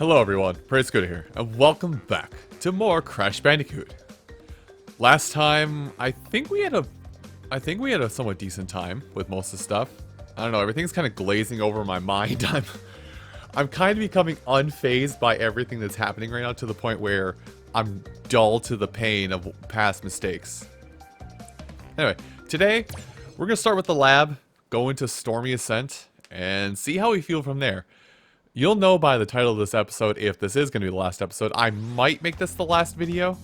Hello everyone, Praise Good here, and welcome back to more Crash Bandicoot. Last time, I think we had a somewhat decent time with most of the stuff. I don't know, everything's kind of glazing over my mind. I'm kind of becoming unfazed by everything that's happening right now to the point where I'm dull to the pain of past mistakes. Anyway, today, we're going to start with the lab, go into Stormy Ascent, and see how we feel from there. You'll know by the title of this episode if this is going to be the last episode. I might make this the last video.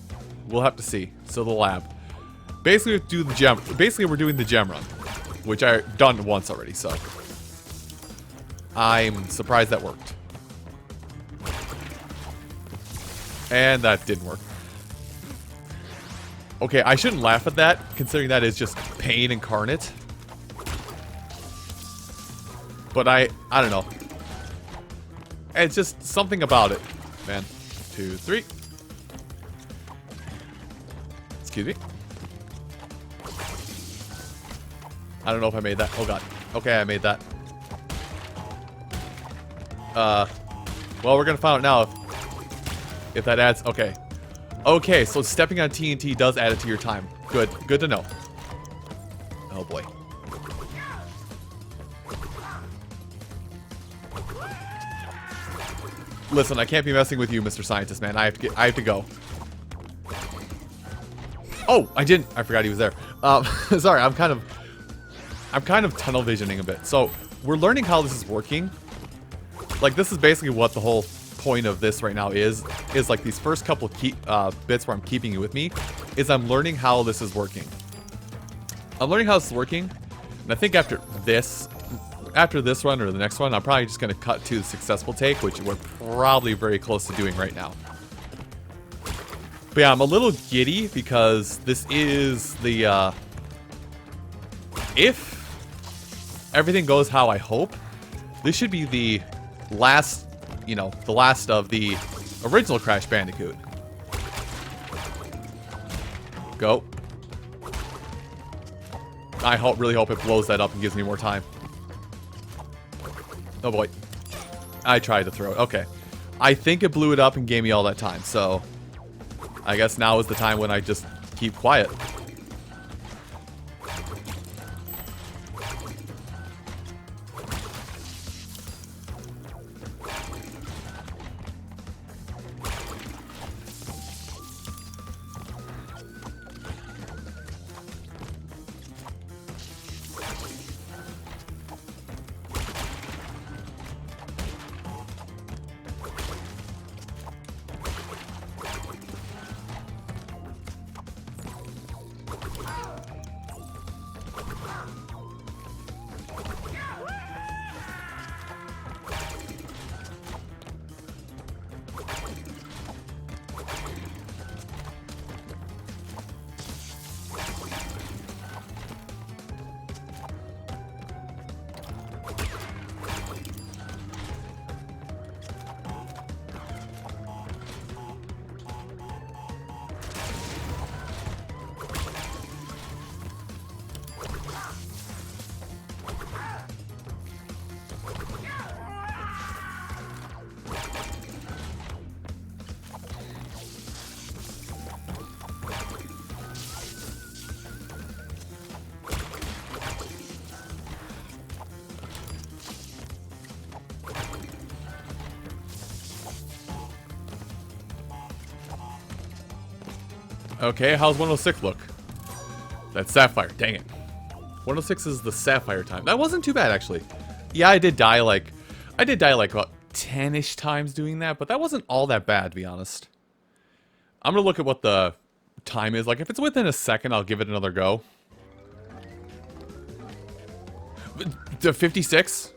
We'll have to see. So the lab. Basically, we're doing the gem run, which I've done once already, so I'm surprised that worked. And that didn't work. Okay, I shouldn't laugh at that, considering that is just pain incarnate. But I don't know. It's just something about it, man. 2, 3. Excuse me. I don't know if I made that. Oh god. Okay, I made that. Well, we're gonna find out now if that adds. Okay. Okay, so stepping on TNT does add it to your time. Good. Good to know. Oh boy. Listen, I can't be messing with you, Mr. Scientist, man. I have to go. Oh, I didn't. I forgot he was there. Sorry, I'm kind of tunnel visioning a bit. So we're learning how this is working. Like, this is basically what the whole point of this right now is like these first couple bits where I'm keeping you with me, is I'm learning how this is working. I'm learning how this is working, and I think after this run or the next one, I'm probably just going to cut to the successful take, which we're probably very close to doing right now. But yeah, I'm a little giddy because this is the, if everything goes how I hope, this should be the last, the last of the original Crash Bandicoot. Go. I really hope it blows that up and gives me more time. Oh boy. I tried to throw it. Okay. I think it blew it up and gave me all that time, so I guess now is the time when I just keep quiet. Okay, how's 106 look? That's Sapphire, dang it. 106 is the Sapphire time. That wasn't too bad, actually. Yeah, I did die like about 10-ish times doing that, but that wasn't all that bad, to be honest. I'm gonna look at what the time is. Like, if it's within a second, I'll give it another go. To 56?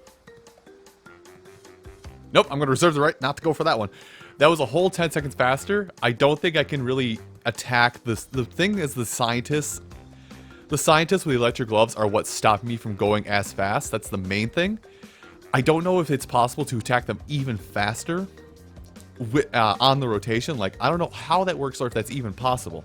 Nope, I'm gonna reserve the right not to go for that one. That was a whole 10 seconds faster. I don't think I can really attack this. The thing is, the scientists with the electric gloves are what stopped me from going as fast. That's the main thing. I don't know if it's possible to attack them even faster on the rotation. Like, I don't know how that works or if that's even possible.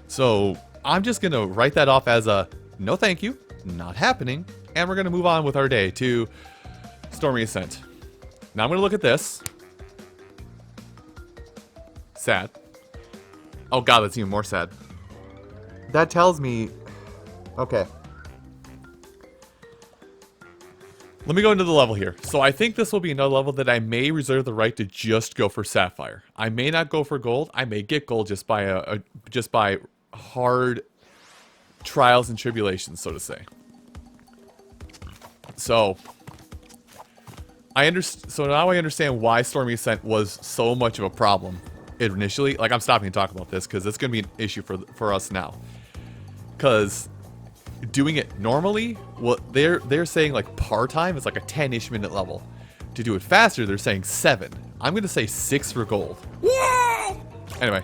So I'm just gonna write that off as a no thank you, not happening, and we're gonna move on with our day to Stormy Ascent. Now I'm going to look at this. Sad. Oh god, that's even more sad. That tells me... Okay. Let me go into the level here. So I think this will be another level that I may reserve the right to just go for Sapphire. I may not go for Gold. I may get Gold just by hard trials and tribulations, so to say. So so now I understand why Stormy Ascent was so much of a problem initially. Like, I'm stopping to talk about this because it's going to be an issue for us now. Because doing it normally, what they're saying like par time is like a 10-ish minute level. To do it faster, they're saying 7. I'm going to say 6 for Gold. Yeah! Anyway,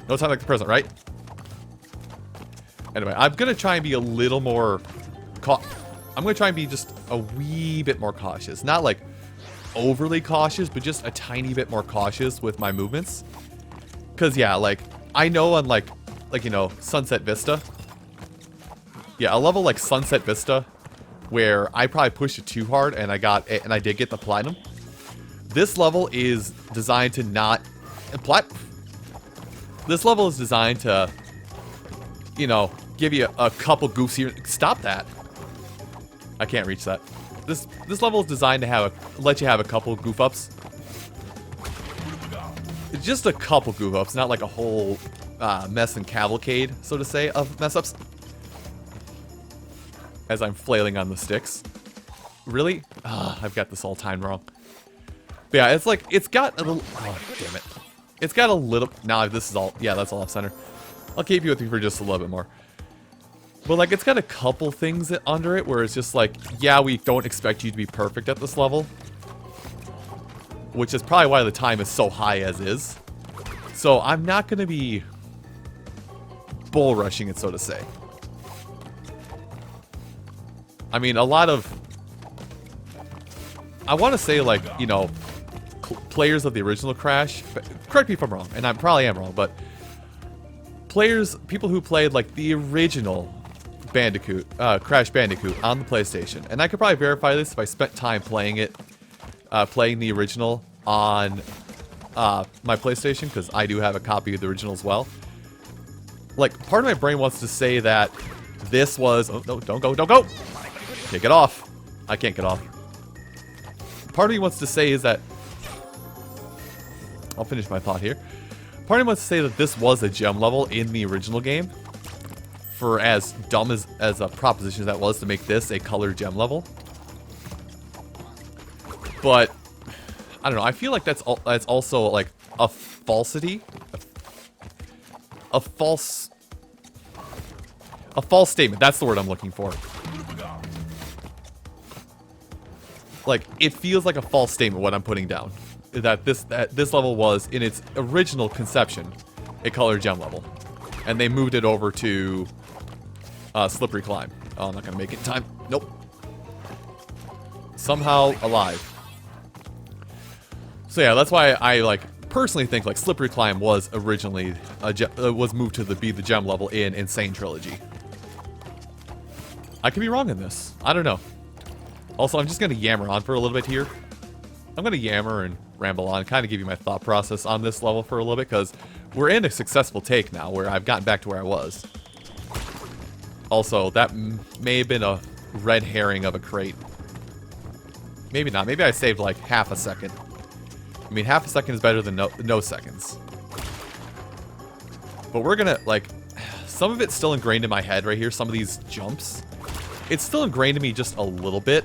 no time like the present, right? Anyway, I'm going to try and be a little more... I'm going to try and be just a wee bit more cautious. Not like overly cautious, but just a tiny bit more cautious with my movements. Because, yeah, like, I know on, like, you know, Sunset Vista. Yeah, a level like Sunset Vista, where I probably pushed it too hard and I did get the platinum. This level is designed to not... This level is designed to, you know, give you a couple goofs here. Stop that. I can't reach that. This level is designed to let you have a couple goof ups. Just a couple goof ups, not like a whole mess and cavalcade, so to say, of mess ups. As I'm flailing on the sticks. Really? I've got this all timed wrong. But yeah, it's like, it's got a little... Oh, damn it. It's got a little... Now this is all... Yeah, that's all off center. I'll keep you with me for just a little bit more. But like, it's got a couple things under it where it's just like, yeah, we don't expect you to be perfect at this level. Which is probably why the time is so high as is. So I'm not going to be bull rushing it, so to say. I mean, a lot of... I want to say, like, you know, players of the original Crash... Correct me if I'm wrong, and I probably am wrong, but... People who played, like, the original Bandicoot, Crash Bandicoot on the PlayStation. And I could probably verify this if I spent time playing it, playing the original on my PlayStation, because I do have a copy of the original as well. Like, part of my brain wants to say that this was... Oh, no, don't go, don't go! Can't get off. I can't get off. Part of me wants to say is that... I'll finish my thought here. Part of me wants to say that this was a gem level in the original game. For as dumb as a proposition as that was to make this a colored gem level. But... I don't know, I feel like that's also like a falsity. A false statement. That's the word I'm looking for. Like, it feels like a false statement what I'm putting down. That this level was, in its original conception, a colored gem level. And they moved it over to Slippery Climb. Oh, I'm not going to make it in time. Nope. Somehow alive. So yeah, that's why I, like, personally think, like, Slippery Climb was originally, was moved to be the gem level in n.sane Trilogy. I could be wrong in this. I don't know. Also, I'm just going to yammer on for a little bit here. I'm going to yammer and ramble on, kind of give you my thought process on this level for a little bit, because we're in a successful take now, where I've gotten back to where I was. Also, that may have been a red herring of a crate. Maybe not. Maybe I saved, like, half a second. I mean, half a second is better than no seconds. But we're going to, like... Some of it's still ingrained in my head right here, some of these jumps. It's still ingrained in me just a little bit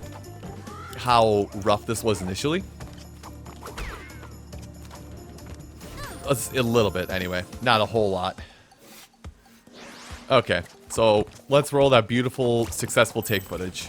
how rough this was initially. A little bit, anyway. Not a whole lot. Okay, so let's roll that beautiful, successful take footage.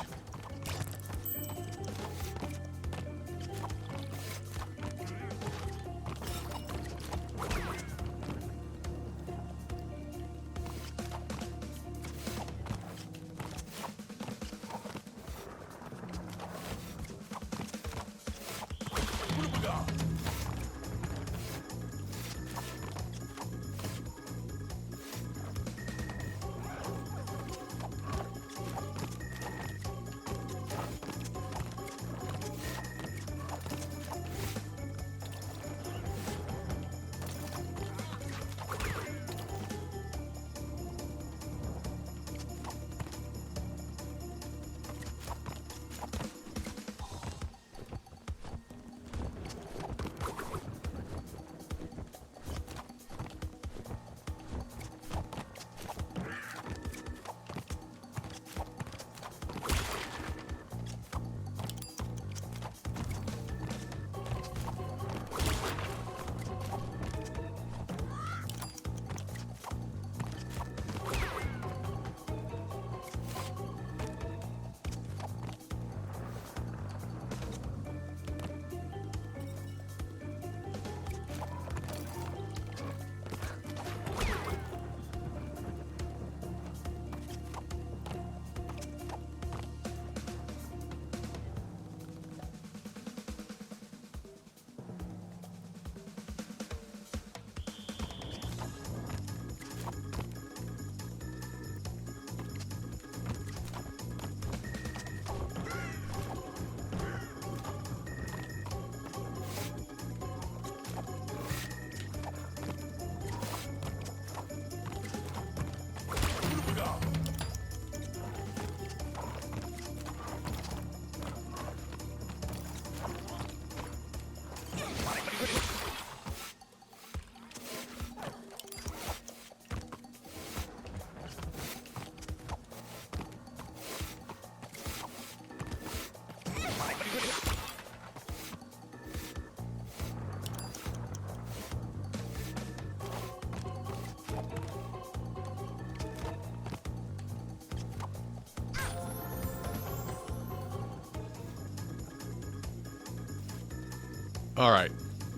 Alright.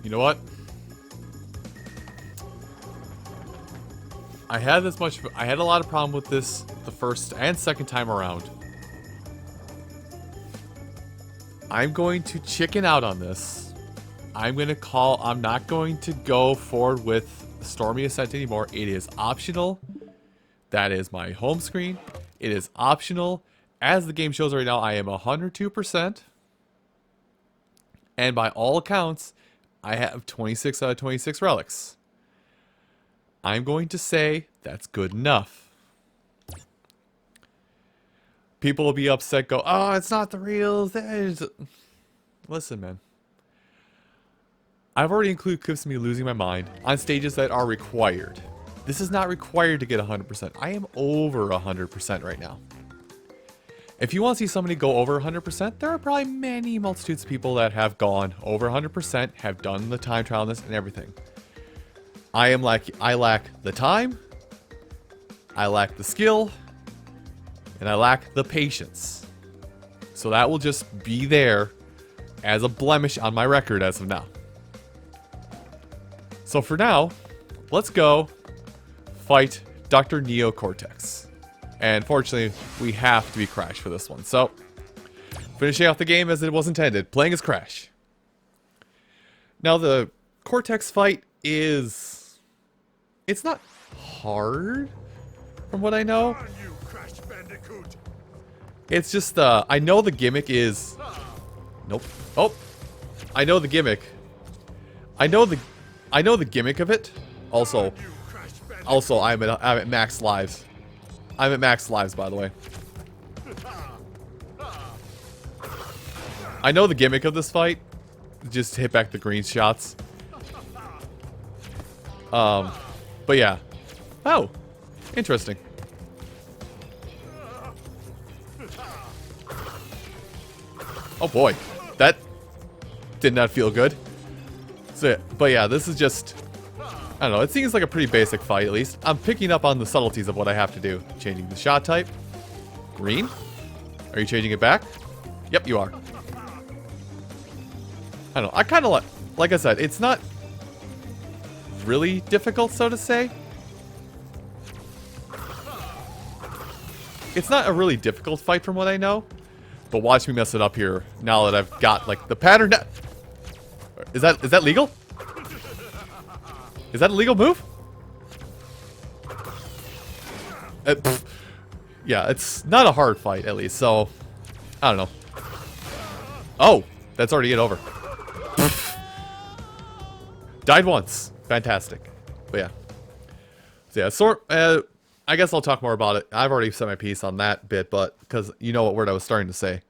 You know what? I had a lot of problem with this the first and second time around. I'm going to chicken out on this. I'm not going to go forward with Stormy Ascent anymore. It is optional. That is my home screen. It is optional. As the game shows right now, I am 102%. And by all accounts, I have 26 out of 26 relics. I'm going to say that's good enough. People will be upset, go, oh, it's not the real. Listen, man. I've already included clips of me losing my mind on stages that are required. This is not required to get 100%. I am over 100% right now. If you want to see somebody go over 100%, there are probably many multitudes of people that have gone over 100%, have done the time trial on this and everything. I lack the time, I lack the skill, and I lack the patience. So that will just be there as a blemish on my record as of now. So for now, let's go fight Dr. Neo Cortex. And fortunately, we have to be Crash for this one. So, finishing off the game as it was intended, playing as Crash. Now the Cortex fight is... it's not hard, from what I know. Crash Bandicoot. It's just, I know the gimmick is... nope. Oh! I know the gimmick. I know the gimmick of it. Also, I'm at max lives. I'm at max lives, by the way. I know the gimmick of this fight. Just hit back the green shots. But yeah. Oh, interesting. Oh boy, that did not feel good. So, but yeah, this is just... I don't know, it seems like a pretty basic fight at least. I'm picking up on the subtleties of what I have to do. Changing the shot type. Green? Are you changing it back? Yep, you are. I don't know, I kind of like I said, it's not really difficult, so to say. It's not a really difficult fight from what I know. But watch me mess it up here now that I've got, like, the pattern down. Is that legal? Is that a legal move? Yeah, it's not a hard fight, at least, so... I don't know. Oh! That's already it over. Died once. Fantastic. But yeah. So yeah, I guess I'll talk more about it. I've already said my piece on that bit, but... because you know what word I was starting to say.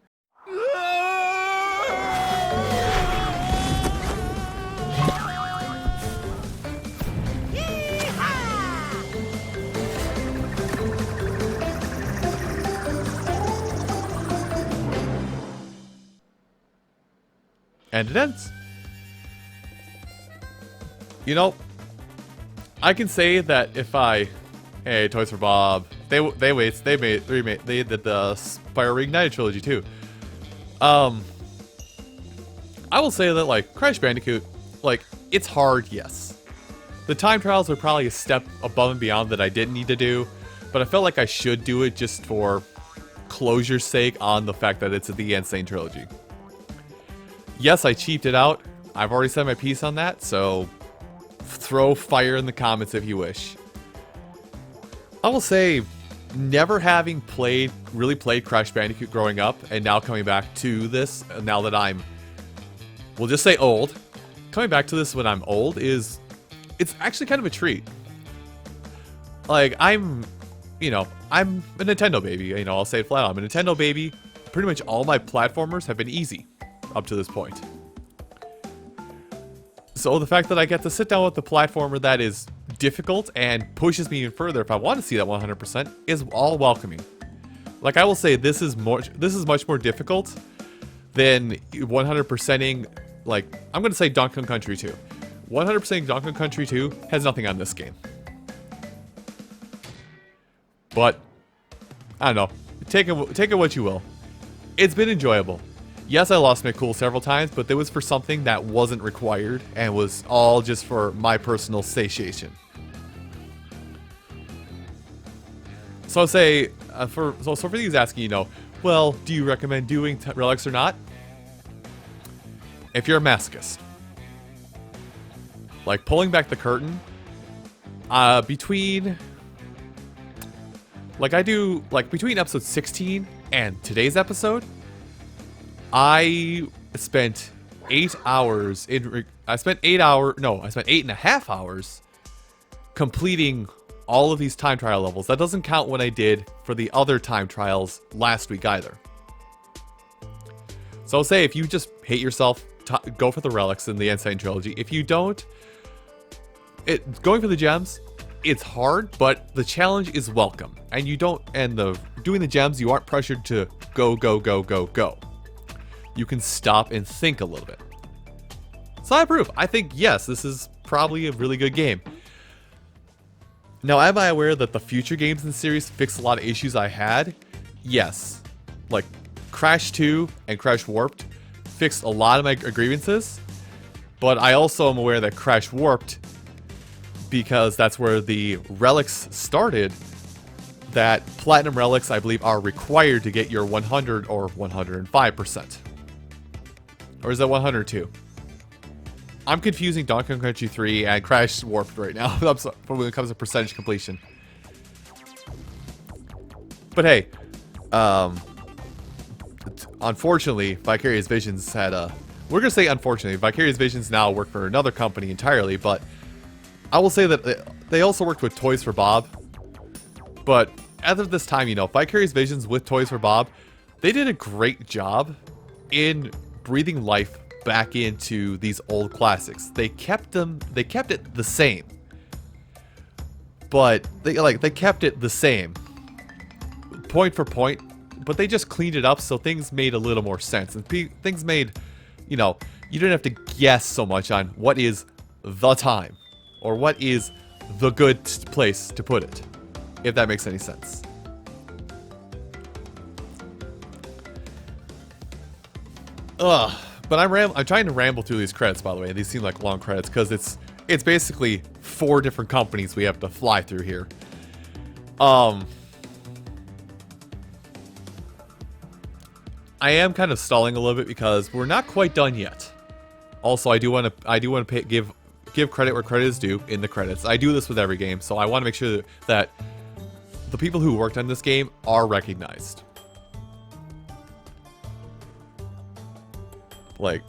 And it ends. You know, I can say that if I, hey, Toys for Bob, they did the Spyro Reignited trilogy too. I will say that like Crash Bandicoot, like it's hard, yes. The time trials are probably a step above and beyond that I didn't need to do, but I felt like I should do it just for closure's sake on the fact that it's the n.sane trilogy. Yes, I cheaped it out. I've already said my piece on that, so throw fire in the comments if you wish. I will say, never having really played Crash Bandicoot growing up, and now coming back to this, now that I'm, we'll just say old, coming back to this when I'm old it's actually kind of a treat. Like, I'm a Nintendo baby, you know, I'll say it flat out. I'm a Nintendo baby. Pretty much all my platformers have been easy up to this point. So the fact that I get to sit down with the platformer that is difficult and pushes me even further if I want to see that 100% is all welcoming. Like I will say, this is much more difficult than 100%ing, like, I'm going to say Donkey Kong Country 2. 100%ing Donkey Kong Country 2 has nothing on this game. But, I don't know. Take it what you will. It's been enjoyable. Yes, I lost my cool several times, but that was for something that wasn't required and was all just for my personal satiation. So say, for these asking, well, do you recommend doing relics or not? If you're a masochist, like pulling back the curtain, between episode 16 and today's episode, I spent 8 hours I spent 8.5 hours completing all of these time trial levels. That doesn't count what I did for the other time trials last week either. So say if you just hate yourself, go for the relics in the n.sane trilogy. If you don't, going for the gems, it's hard, but the challenge is welcome. And doing the gems, you aren't pressured to go, go, go, go, go. You can stop and think a little bit. So I approve. I think, yes, this is probably a really good game. Now, am I aware that the future games in the series fix a lot of issues I had? Yes. Like, Crash 2 and Crash Warped fixed a lot of my grievances, but I also am aware that Crash Warped, because that's where the relics started, that platinum relics, I believe, are required to get your 100 or 105%. Or is that 102? I'm confusing Donkey Kong Country 3 and Crash Warped right now when it comes to percentage completion. But hey, unfortunately, Vicarious Visions had a... We're going to say unfortunately, Vicarious Visions now work for another company entirely, but I will say that they also worked with Toys for Bob. But as of this time, Vicarious Visions with Toys for Bob, they did a great job in breathing life back into these old classics. They kept it the same. But they kept it the same point for point, but they just cleaned it up so things made a little more sense. And things made, you didn't have to guess so much on what is the time or what is the good place to put it, if that makes any sense. But I'm trying to ramble through these credits, by the way. These seem like long credits because it's basically 4 different companies we have to fly through here. I am kind of stalling a little bit because we're not quite done yet. Also, I do want to give credit where credit is due in the credits. I do this with every game, so I want to make sure that the people who worked on this game are recognized. Like,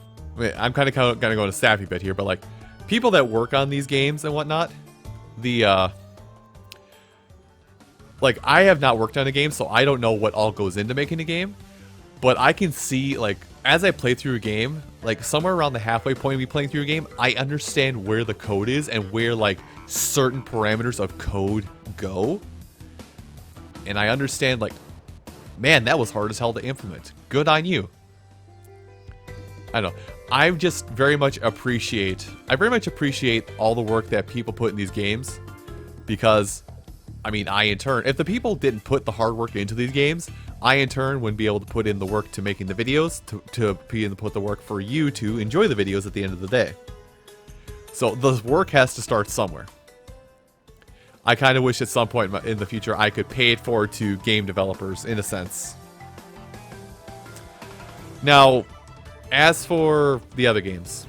I'm kind of going to sappy bit here, but like, people that work on these games and whatnot, like, I have not worked on a game, so I don't know what all goes into making a game, but I can see, like, as I play through a game, like, somewhere around the halfway point of me playing through a game, I understand where the code is and where, like, certain parameters of code go, and I understand, like, man, that was hard as hell to implement. Good on you. I don't know. I very much appreciate all the work that people put in these games, because, I mean, I in turn, if the people didn't put the hard work into these games, I in turn wouldn't be able to put in the work to making the videos, to be able to put the work for you to enjoy the videos at the end of the day. So the work has to start somewhere. I kind of wish at some point in the future I could pay it forward to game developers, in a sense. Now, as for the other games,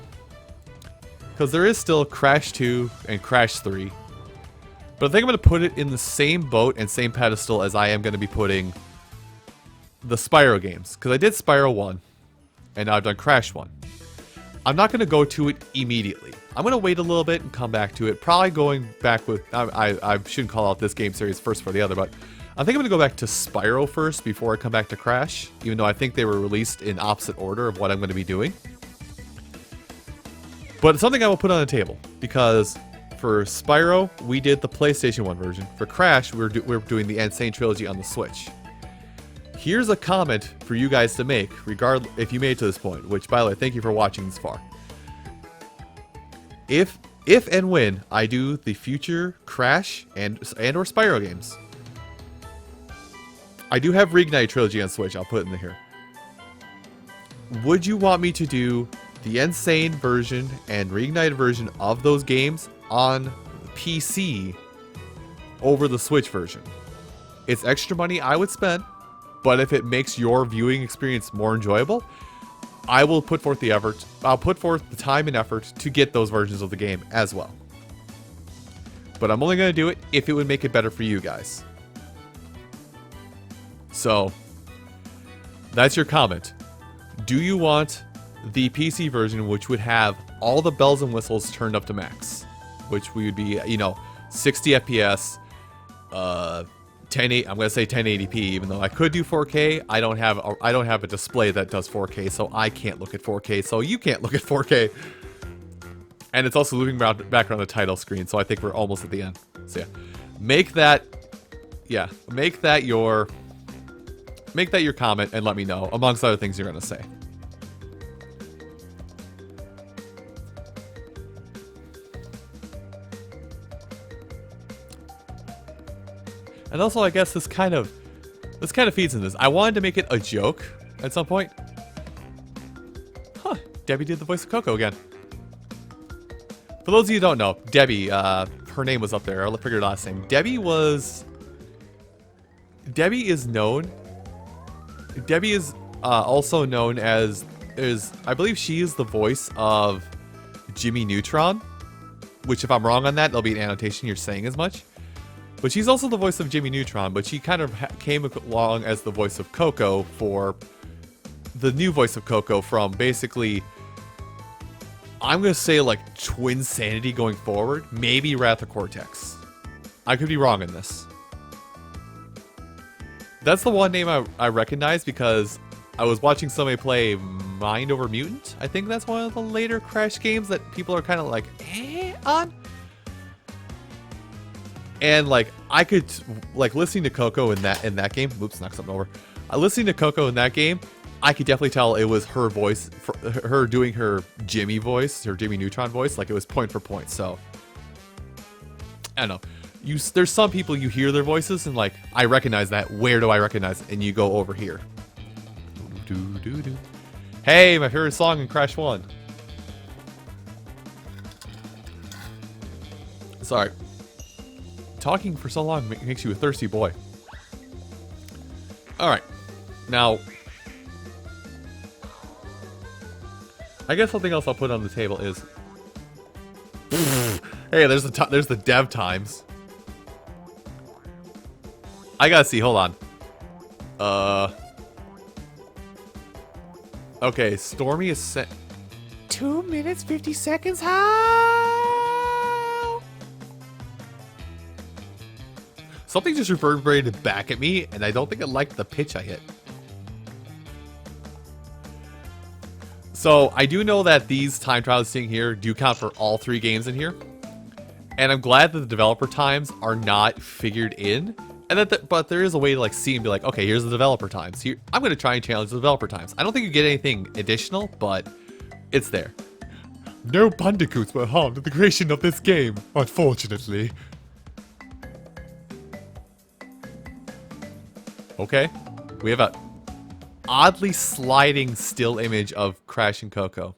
because there is still Crash 2 and Crash 3, but I think I'm going to put it in the same boat and same pedestal as I am going to be putting the Spyro games, because I did Spyro 1, and now I've done Crash 1. I'm not going to go to it immediately. I'm going to wait a little bit and come back to it, probably going back with... I shouldn't call out this game series first for the other, but I think I'm going to go back to Spyro first before I come back to Crash, even though I think they were released in opposite order of what I'm going to be doing. But it's something I will put on the table, because for Spyro, we did the PlayStation 1 version. For Crash, we're doing the n.sane trilogy on the Switch. Here's a comment for you guys to make, if you made it to this point, which, by the way, thank you for watching this far. If and when I do the future Crash and or Spyro games, I do have Reignite Trilogy on Switch, I'll put it in here. would you want me to do the n.sane version and reignited version of those games on PC over the Switch version? It's extra money I would spend, but if it makes your viewing experience more enjoyable, I will put forth the effort. I'll put forth the time and effort to get those versions of the game as well. But I'm only going to do it if it would make it better for you guys. So, that's your comment. Do you want the PC version, which would have all the bells and whistles turned up to max? Which would be, 60 FPS, 1080, I'm going to say 1080p, even though I could do 4K. I don't have a display that does 4K, so I can't look at 4K, so you can't look at 4K. And it's also looping back around the title screen, so I think we're almost at the end. So yeah, make that your comment and let me know, amongst other things you're gonna say. And also, I guess this kind of feeds in this. I wanted to make it a joke at some point. Huh, Debbie did the voice of Coco again. For those of you who don't know, Debbie, her name was up there. I'll figure her last name. Debbie is also known as, I believe she is the voice of Jimmy Neutron. Which, if I'm wrong on that, there'll be an annotation here saying as much. But she's also the voice of Jimmy Neutron, but she kind of came along as the voice of Coco for the new voice of Coco from basically, I'm going to say like Twin Sanity going forward, maybe Wrath of Cortex. I could be wrong in this. That's the one name I recognize because I was watching somebody play Mind Over Mutant. I think that's one of the later Crash games that people are kind of like, on. And like I could listening to Coco in that game. Oops, knocked something over. Listening to Coco in that game, I could definitely tell it was her voice, her doing her Jimmy voice, her Jimmy Neutron voice. Like it was point for point. So I don't know. There's some people you hear their voices and like I recognize that. Where do I recognize it? And you go over here. Hey, my favorite song in Crash 1. Sorry. Talking for so long makes you a thirsty boy. Alright. Now, I guess something else I'll put on the table is... Hey, there's the dev times. I gotta see, hold on. Okay, Stormy is set... 2 minutes, 50 seconds? How? Something just reverberated back at me, and I don't think it liked the pitch I hit. So, I do know that these time trials sitting here do count for all 3 games in here. And I'm glad that the developer times are not figured in. And but there is a way to like see and be like, okay, here's the developer times. Here, I'm going to try and challenge the developer times. I don't think you get anything additional, but it's there. No bandicoots were harmed in the creation of this game, unfortunately. Okay, we have a oddly sliding still image of Crash and Coco.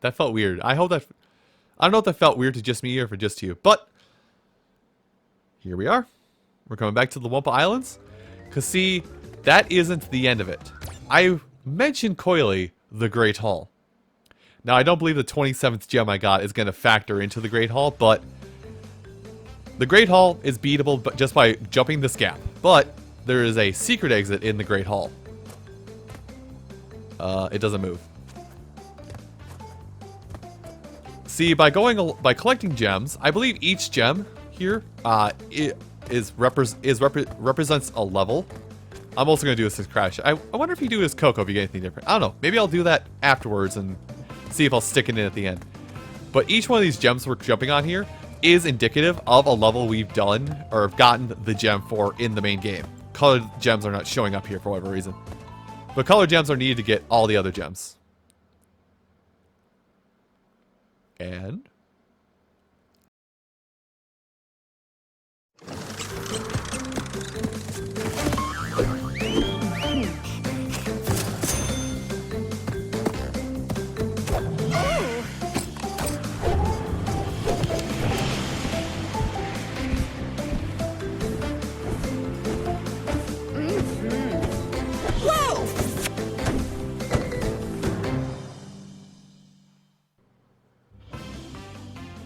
That felt weird. I don't know if that felt weird to just me or for just you, but here we are. We're coming back to the Wumpa Islands. Because see, that isn't the end of it. I mentioned coyly the Great Hall. Now, I don't believe the 27th gem I got is going to factor into the Great Hall, but the Great Hall is beatable just by jumping this gap. But there is a secret exit in the Great Hall. It doesn't move. See, by collecting gems, I believe each gem here represents a level. I'm also going to do this as Crash. I wonder if you do as Coco if you get anything different. I don't know. Maybe I'll do that afterwards and see if I'll stick it in at the end. But each one of these gems we're jumping on here is indicative of a level we've done or have gotten the gem for in the main game. Colored gems are not showing up here for whatever reason. But colored gems are needed to get all the other gems. And...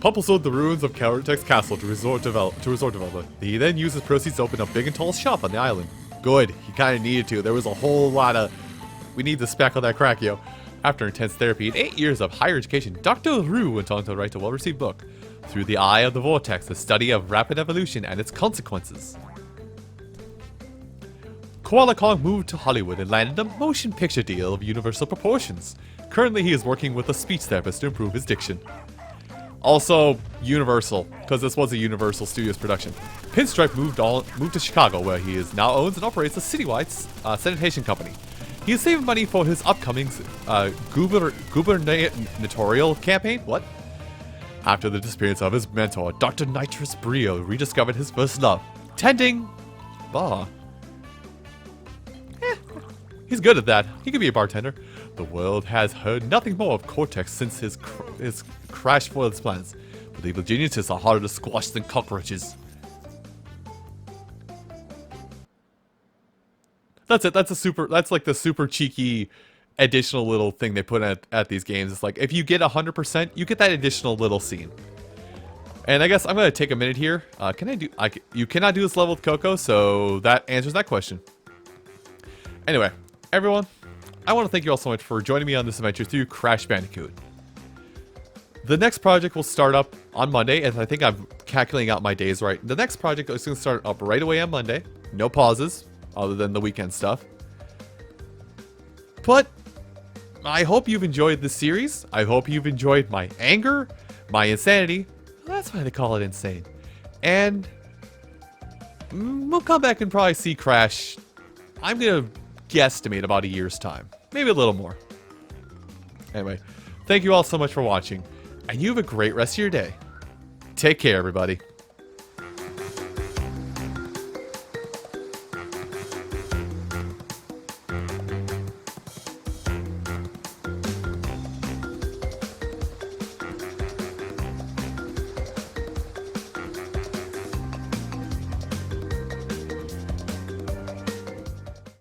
Pumple sold the ruins of Cortex Castle to resort development. He then used his proceeds to open a big and tall shop on the island. Good, he kind of needed to. There was a whole lot of... We need to spackle that crack, yo. After intense therapy and 8 years of higher education, Dr. Rue went on to write a well-received book, Through the Eye of the Vortex, the study of rapid evolution and its consequences. Koala Kong moved to Hollywood and landed a motion picture deal of universal proportions. Currently, he is working with a speech therapist to improve his diction. Also, Universal, because this was a Universal Studios production. Pinstripe moved to Chicago, where he now owns and operates a citywide sanitation company. He is saving money for his upcoming gubernatorial campaign. What? After the disappearance of his mentor, Dr. Nitrous Brio rediscovered his first love, tending bar. He's good at that. He could be a bartender. The world has heard nothing more of Cortex since his crash foiled his plans. But evil geniuses are harder to squash than cockroaches. That's it. That's like the super cheeky additional little thing they put at these games. It's like if you get 100%, you get that additional little scene. And I guess I'm gonna take a minute here. You cannot do this level with Coco, so that answers that question. Anyway, everyone, I want to thank you all so much for joining me on this adventure through Crash Bandicoot. The next project will start up on Monday, and I think I'm calculating out my days right. The next project is going to start up right away on Monday. No pauses, other than the weekend stuff. But I hope you've enjoyed this series. I hope you've enjoyed my anger, my insanity. That's why they call it insane. And we'll come back and probably see Crash. I'm going to guesstimate about a year's time. Maybe a little more. Anyway, thank you all so much for watching. And you have a great rest of your day. Take care, everybody.